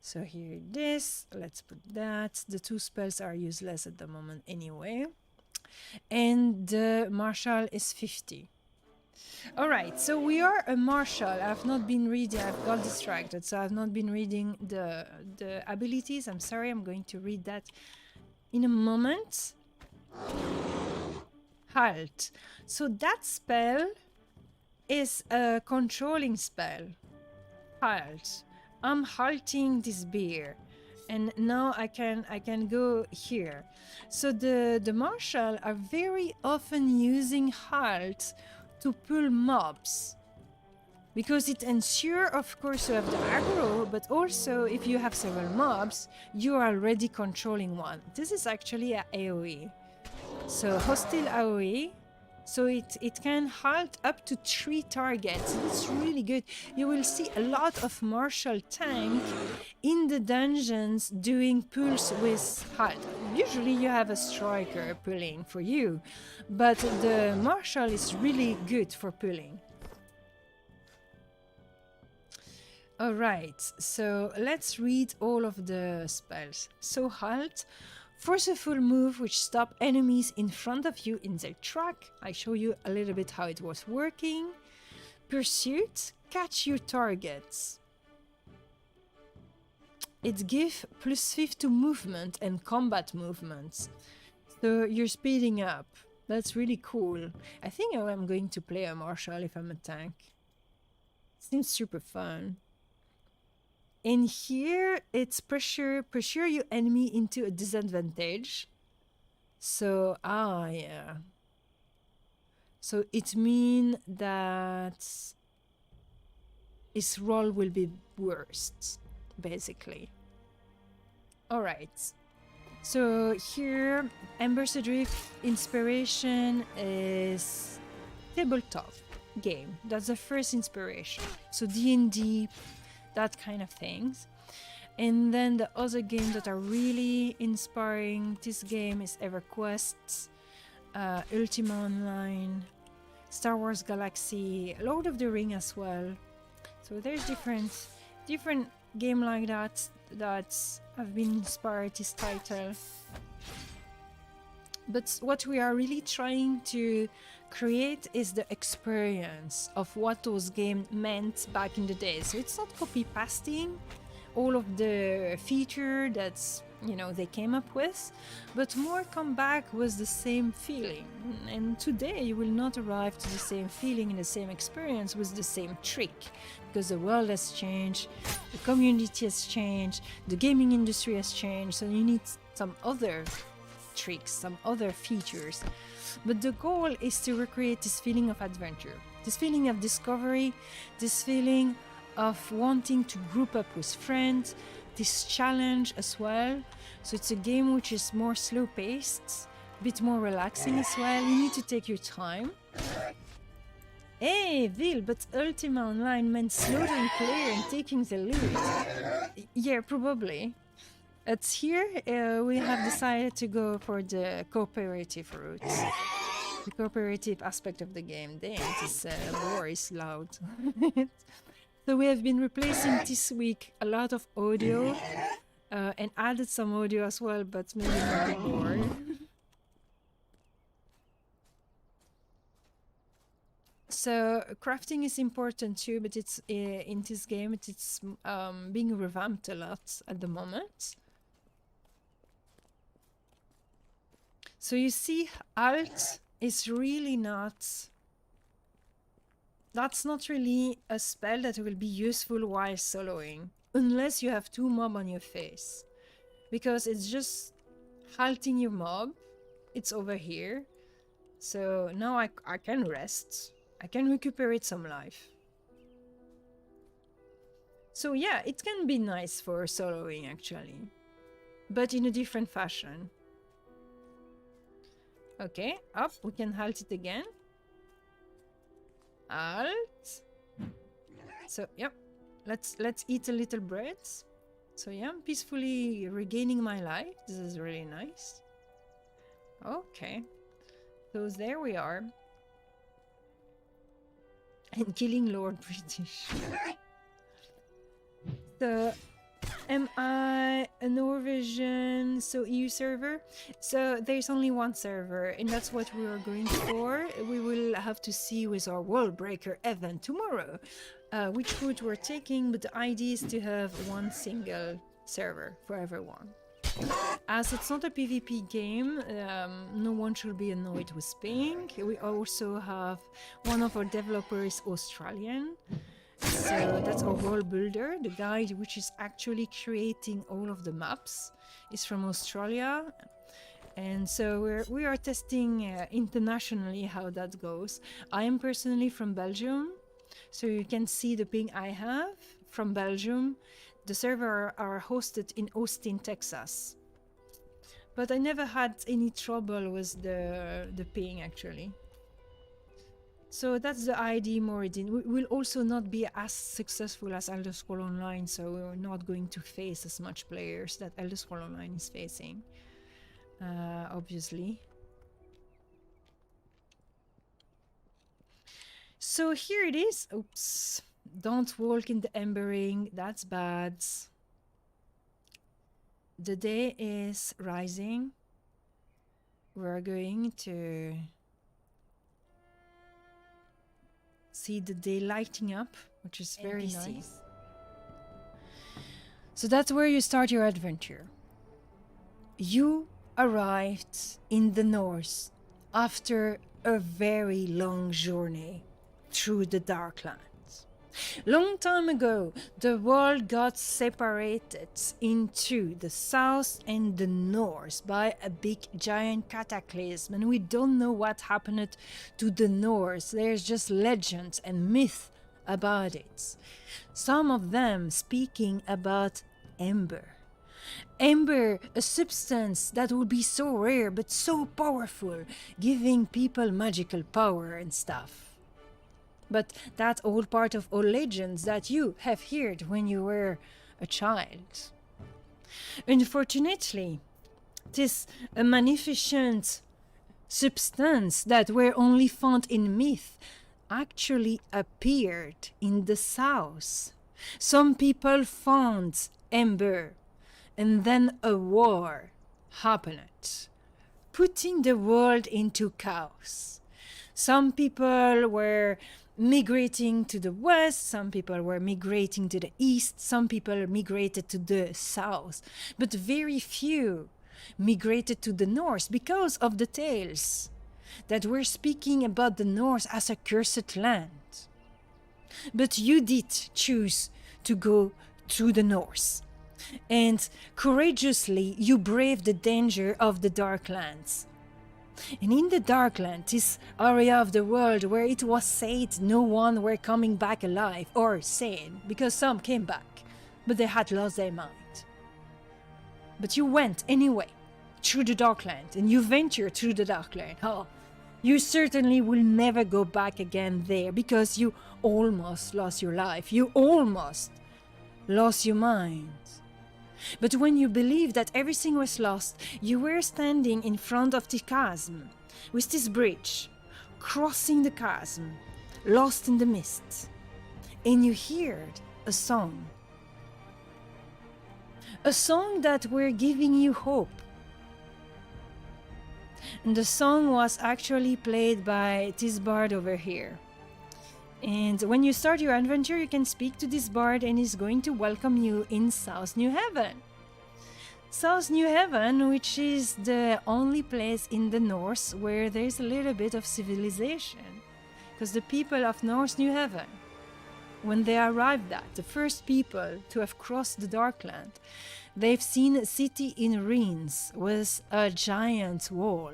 So here it is. Let's put that. The 2 spells are useless at the moment anyway. And the martial is 50. All right, so we are a martial. I've not been reading. I've got distracted, so I've not been reading the abilities. I'm sorry. I'm going to read that in a moment. Halt. So that spell is a controlling spell. Halt. I'm halting this bear, and now I can go here. So the martial are very often using halt to pull mobs, because it ensures, of course, you have the aggro, but also if you have several mobs, you are already controlling one. This is actually a AoE, so hostile AoE. So it can halt up to 3 targets. It's really good. You will see a lot of martial tank in the dungeons doing pulls with halt. Usually you have a striker pulling for you, but the martial is really good for pulling. Alright, so let's read all of the spells. So halt. Forceful move which stop enemies in front of you in their track. I show you a little bit how it was working. Pursuit, catch your targets. It gives +5 to movement and combat movements. So you're speeding up. That's really cool. I think I'm going to play a martial if I'm a tank. Seems super fun. And here it's pressure your enemy into a disadvantage. So, yeah. So it means that his roll will be worst, basically. Alright. So here, Embers Adrift inspiration is tabletop game. That's the first inspiration. So D&D, that kind of things. And then the other games that are really inspiring this game is EverQuest, Ultima Online, Star Wars Galaxy, Lord of the Ring as well. So there's different game like that have been inspired this title. But what we are really trying to create is the experience of what those games meant back in the day. So it's not copy pasting all of the feature that's, you know, they came up with, but more come back with the same feeling. And today you will not arrive to the same feeling and the same experience with the same trick, because the world has changed, the community has changed, the gaming industry has changed, so you need some other tricks, some other features. But the goal is to recreate this feeling of adventure, this feeling of discovery, this feeling of wanting to group up with friends, this challenge as well. So it's a game which is more slow paced, a bit more relaxing as well. You need to take your time. Hey, Vil, but Ultima Online meant slaughtering player and taking the loot. Yeah, probably. It's here, we have decided to go for the cooperative route. The cooperative aspect of the game. Damn, this war is loud. So we have been replacing this week a lot of audio and added some audio as well, but maybe not more. So crafting is important too, but it's in this game it's being revamped a lot at the moment. So you see, alt is really not... That's not really a spell that will be useful while soloing, unless you have 2 mobs on your face. Because it's just halting your mob. It's over here. So now I can rest. I can recuperate some life. So yeah, it can be nice for soloing actually. But in a different fashion. Okay, up, we can halt it again. Alt. So yep, let's eat a little bread. So yeah, I'm peacefully regaining my life. This is really nice. Okay, so there we are. And killing Lord British. So Am I a Norwegian, so EU server? So there's only one server, and that's what we are going for. We will have to see with our World Breaker event tomorrow which route we're taking, but the idea is to have one single server for everyone. As it's not a PvP game, no one should be annoyed with paying. We also have one of our developers Australian. So that's our world builder. The guy which is actually creating all of the maps is from Australia. And so we are testing internationally how that goes. I am personally from Belgium. So you can see the ping I have from Belgium. The server are hosted in Austin, Texas. But I never had any trouble with the ping actually. So that's the idea, Moridin. We will also not be as successful as Elder Scrolls Online, so we're not going to face as much players that Elder Scrolls Online is facing, obviously. So here it is. Oops. Don't walk in the Ember Ring. That's bad. The day is rising. We're going to see the day lighting up, which is very nice. So that's where you start your adventure. You arrived in the north after a very long journey through the Darklands. Long time ago, the world got separated into the south and the north by a big giant cataclysm, and we don't know what happened to the north. There's just legends and myth about it. Some of them speaking about Ember. Ember, a substance that would be so rare but so powerful, giving people magical power and stuff. But that's all part of all legends that you have heard when you were a child. Unfortunately, this a magnificent substance that were only found in myth actually appeared in the south. Some people found Ember, and then a war happened, putting the world into chaos. Some people were migrating to the west, some people were migrating to the east, some people migrated to the south, but very few migrated to the north because of the tales that were speaking about the north as a cursed land. But you did choose to go to the north, and courageously you braved the danger of the Darklands. And in the Darkland, this area of the world where it was said no one were coming back alive, or sane, because some came back, but they had lost their mind. But you went anyway, through the Darkland, and you ventured through the Darkland. Oh, you certainly will never go back again there, because you almost lost your life, you almost lost your mind. But when you believed that everything was lost, you were standing in front of the chasm, with this bridge, crossing the chasm, lost in the mist, and you heard a song. A song that were giving you hope. And the song was actually played by this bard over here. And when you start your adventure, you can speak to this bard and he's going to welcome you in South New Haven. South New Haven, which is the only place in the north where there's a little bit of civilization. Because the people of North New Haven, when they arrived at, the first people to have crossed the Darkland, they've seen a city in ruins with a giant wall.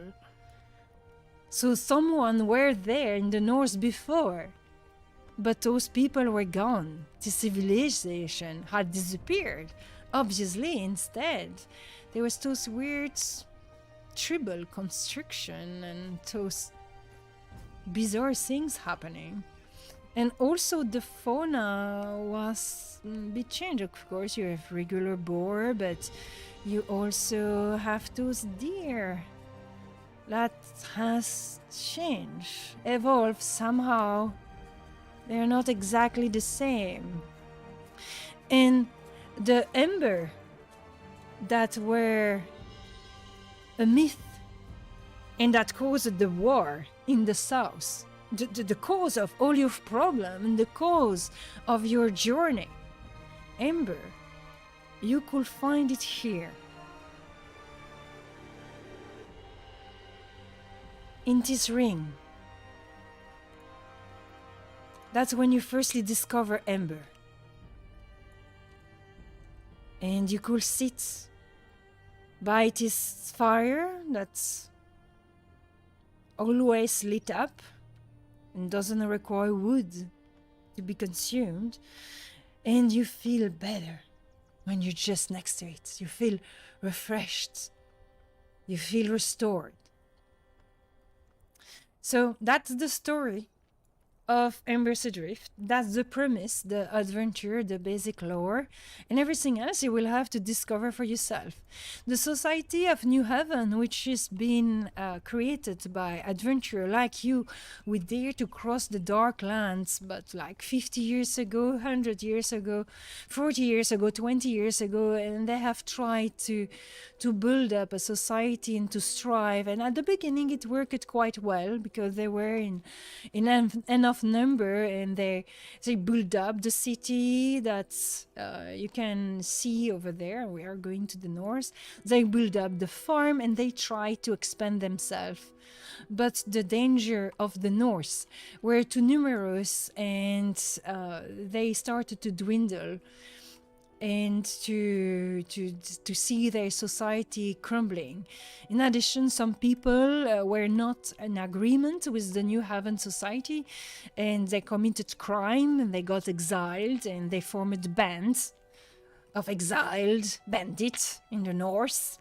So someone were there in the north before. But those people were gone. The civilization had disappeared. Obviously, instead, there was those weird tribal construction and those bizarre things happening. And also the fauna was a bit changed. Of course, you have regular boar, but you also have those deer. That has changed, evolved somehow. They're not exactly the same. And The Ember that were a myth and that caused the war in the south, the cause of all your problem and the cause of your journey. Ember, you could find it here. In this ring. That's when you firstly discover Ember. And you could sit by this fire that's always lit up and doesn't require wood to be consumed. And you feel better when you're just next to it. You feel refreshed. You feel restored. So that's the story of Embers Adrift. That's the premise, the adventure, the basic lore, and everything else you will have to discover for yourself. The Society of New Heaven, which is being created by adventurer like you, we dare to cross the dark lands, but like 50 years ago, 100 years ago, 40 years ago, 20 years ago, and they have tried to build up a society and to strive. And at the beginning it worked quite well because they were in enough number, and they build up the city that you can see over there. We are going to the north. They build up the farm and they try to expand themselves, but the danger of the north were too numerous, and they started to dwindle and to see their society crumbling. In addition, some people were not in agreement with the New Haven society, and they committed crime, and they got exiled, and they formed bands of exiled bandits in the north,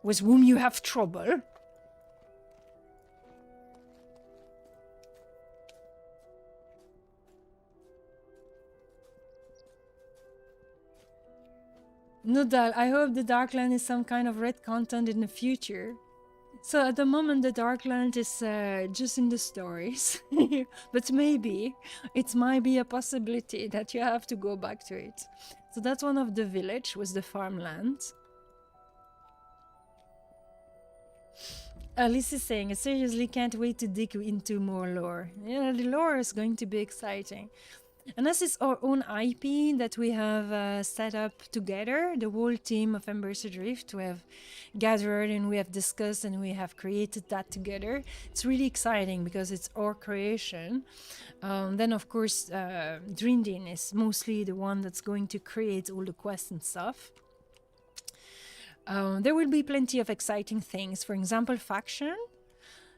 with whom you have trouble. Nodal, I hope the Darkland is some kind of red content in the future. So at the moment the Darkland is just in the stories, but maybe it might be a possibility that you have to go back to it. So that's one of the village with the farmland. Alice is saying, I seriously can't wait to dig into more lore. Yeah, the lore is going to be exciting. And this is our own IP that we have set up together, the whole team of Embers Adrift. We have gathered and we have discussed and we have created that together. It's really exciting because it's our creation. Then, of course, Drindin is mostly the one that's going to create all the quests and stuff. There will be plenty of exciting things. For example, faction.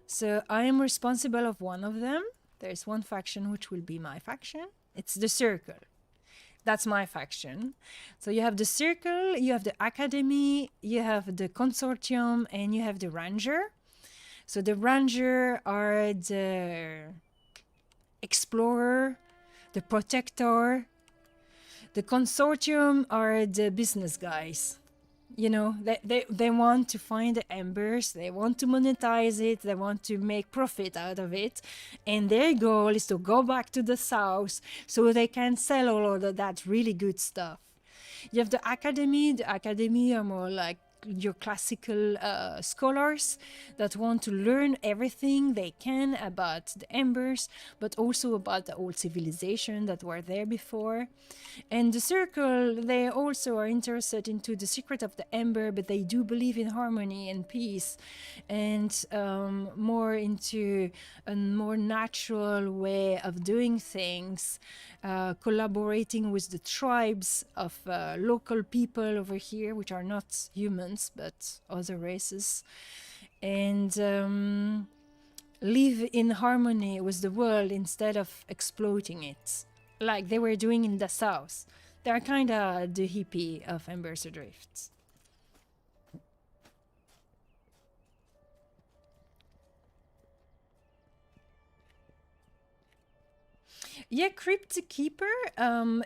So I am responsible of one of them. There's one faction which will be my faction. It's the Circle. That's my faction. So you have the Circle, you have the Academy, you have the Consortium, and you have the Ranger. So the Ranger are the Explorer, the Protector. The Consortium are the business guys. You know, they want to find the embers, they want to monetize it, they want to make profit out of it, and their goal is to go back to the south so they can sell all of that really good stuff. You have the Academy are more like your classical scholars that want to learn everything they can about the embers, but also about the old civilization that were there before. And the Circle, they also are interested into the secret of the ember, but they do believe in harmony and peace, and more into a more natural way of doing things, collaborating with the tribes of local people over here, which are not humans but other races, and live in harmony with the world instead of exploiting it like they were doing in the south. They're kind of the hippie of Embers Adrift. Yeah, Crypt Keeper,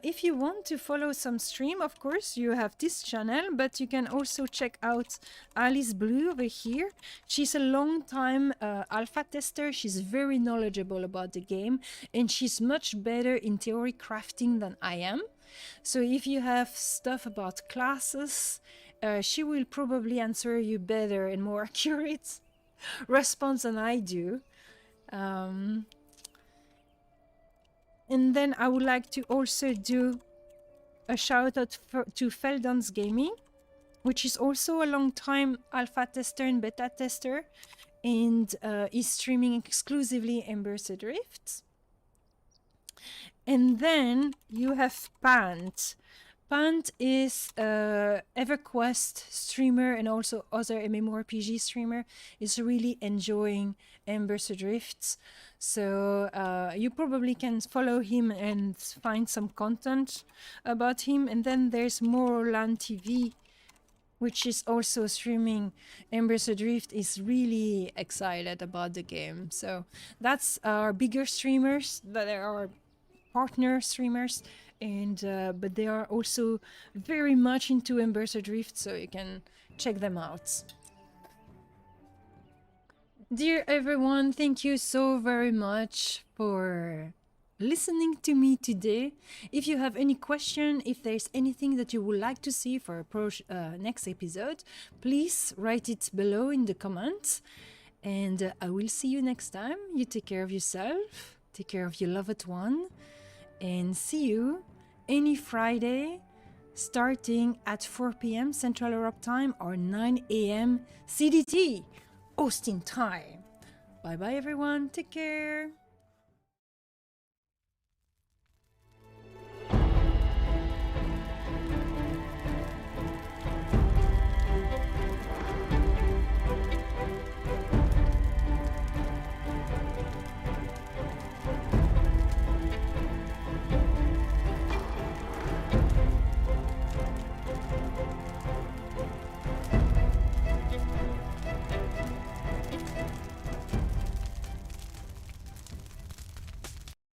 if you want to follow some stream, of course, you have this channel, but you can also check out Alice Blue over here. She's a long time alpha tester. She's very knowledgeable about the game, and she's much better in theory crafting than I am. So if you have stuff about classes, she will probably answer you better and more accurate response than I do. And then I would like to also do a shout out to Feldon's Gaming, which is also a long time alpha tester and beta tester, and is streaming exclusively Embers Adrift. And then you have Pant. Pant is a EverQuest streamer and also other MMORPG streamer. Is really enjoying Embers Adrift. So you probably can follow him and find some content about him. And then there's Moroland TV, which is also streaming Embers Adrift, is really excited about the game. So that's our bigger streamers that are partner streamers, and but they are also very much into Embers Adrift, so you can check them out. Dear everyone, thank you so very much for listening to me today. If you have any question, if there's anything that you would like to see for a next episode, please write it below in the comments, and I will see you next time. You take care of yourself, take care of your loved one, and see you any Friday starting at 4 p.m. Central Europe time or 9 a.m. CDT, Austin time. Bye bye everyone, take care.